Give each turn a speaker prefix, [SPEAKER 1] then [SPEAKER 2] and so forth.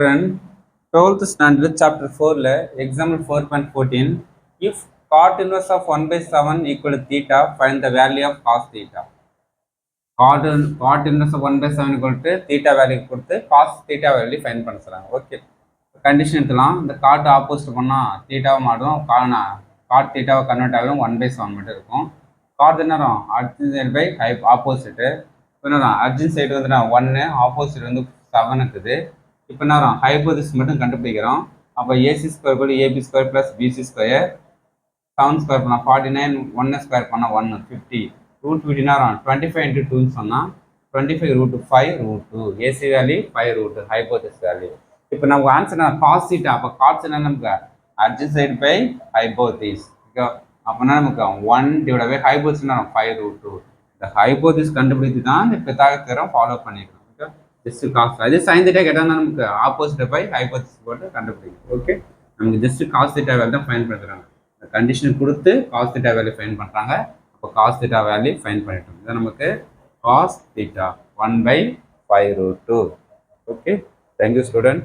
[SPEAKER 1] Friend, 12th standard chapter 4 example 4.14 if cot inverse of 1 by 7 equal to theta find the value of cos theta. Cot inverse of 1 by 7 equal to theta value கொடுத்து cos theta value find பண்ண சொல்றாங்க. Okay, condition எடுத்துலாம். இந்த cot opposite பண்ணால் தீட்டாவை மாறும், God தீட்டாவை convert ஆகும் 1 by 7 மட்டும் இருக்கும். காட் என்ன அர்ஜின் சைடு பை ஆப்போசிட்டு. இப்போ என்ன அர்ஜின் சைடு வந்து 1, ஆப்போசிட் வந்து 7 இருக்குது. இப்போ என்ன ஹைபோதிஸ் மட்டும் கண்டுபிடிக்கிறோம். அப்போ ஏசி ஸ்கொயர் கூட AB square plus BC square 7 square பண்ணால் 49, 1 ஸ்கொயர் பண்ணால் 1 50 ரூட் 50 25 இன்ட்டு 2ன்னு சொன்னால் 25 root 5 root 2 AC value 5 root hypotenuse value. இப்போ நமக்கு ஆன்சர் காஸ் தீட்டா. அப்போ காஸ் என்ன நமக்கு adjacent side by hypotenuse. Okay, அப்போனா நமக்கு 1 டிவைட் பை ஹைபோதிஸ் 5 ரூட் 2. இந்த ஹைபோதிஸ் கண்டுபிடித்து தான் இந்த பித்தாகரஸ் தியரம் ஃபாலோ பண்ணிக்கணும். ஓகே, ஜஸ்ட் காஸ் அதே சைன் தீட்டா கேட்டால் நமக்கு ஆப்போசிட் பை ஹைபோதிஸ் போட்டு கண்டுபிடிக்கணும். ஓகே, நமக்கு ஜஸ்ட் காஸ் தீட்டா வேல்யூ தான் ஃபைன் பண்ணுறாங்க. இந்த கண்டிஷன் கொடுத்து காஸ் தீட்டா வேல்யூ ஃபைன் பண்ணுறாங்க. அப்போ காஸ் தீட்டா வேல்யூ ஃபைன் பண்ணிட்டோம். இதை நமக்கு cos theta 1 by 5 root 2. Okay, thank you student.